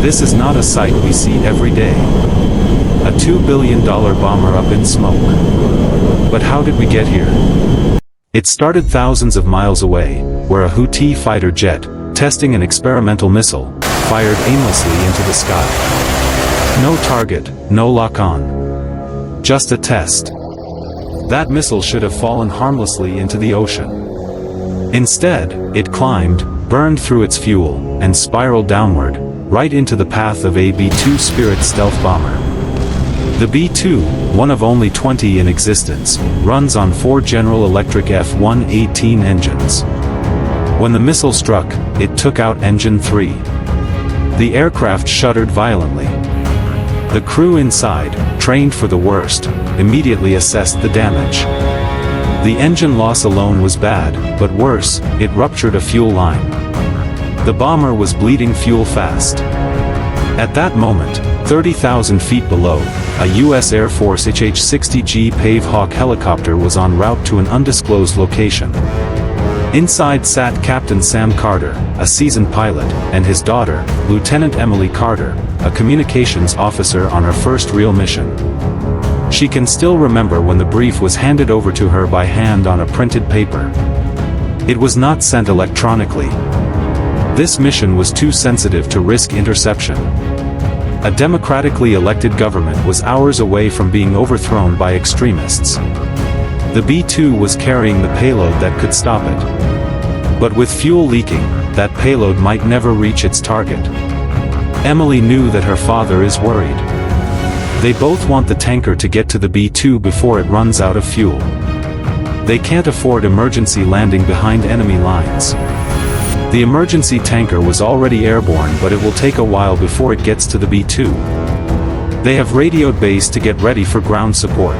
This is not a sight we see every day. A $2 billion bomber up in smoke. But how did we get here? It started thousands of miles away, where a Houthi fighter jet, testing an experimental missile, fired aimlessly into the sky. No target, no lock-on. Just a test. That missile should have fallen harmlessly into the ocean. Instead, it climbed, burned through its fuel, and spiraled downward, right into the path of a B-2 Spirit stealth bomber. The B-2, one of only 20 in existence, runs on 4 General Electric F-118 engines. When the missile struck, it took out engine 3. The aircraft shuddered violently. The crew inside, trained for the worst, immediately assessed the damage. The engine loss alone was bad, but worse, it ruptured a fuel line. The bomber was bleeding fuel fast. At that moment, 30,000 feet below, a U.S. Air Force HH-60G Pave Hawk helicopter was en route to an undisclosed location. Inside sat Captain Sam Carter, a seasoned pilot, and his daughter, Lieutenant Emily Carter, a communications officer on her first real mission. She can still remember when the brief was handed over to her by hand on a printed paper. It was not sent electronically. This mission was too sensitive to risk interception. A democratically elected government was hours away from being overthrown by extremists. The B-2 was carrying the payload that could stop it. But with fuel leaking, that payload might never reach its target. Emily knew that her father is worried. They both want the tanker to get to the B-2 before it runs out of fuel. They can't afford emergency landing behind enemy lines. The emergency tanker was already airborne, but it will take a while before it gets to the B-2. They have radioed base to get ready for ground support.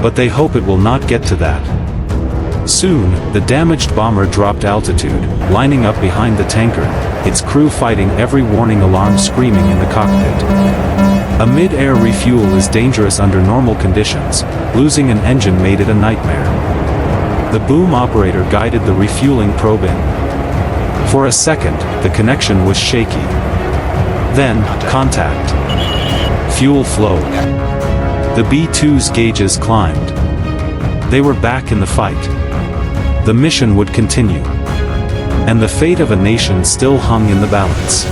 But they hope it will not get to that. Soon, the damaged bomber dropped altitude, lining up behind the tanker, its crew fighting every warning alarm screaming in the cockpit. A mid-air refuel is dangerous under normal conditions. Losing an engine made it a nightmare. The boom operator guided the refueling probe in. For a second, the connection was shaky. Then, contact. Fuel flowed. The B-2's gauges climbed. They were back in the fight. The mission would continue. And the fate of a nation still hung in the balance.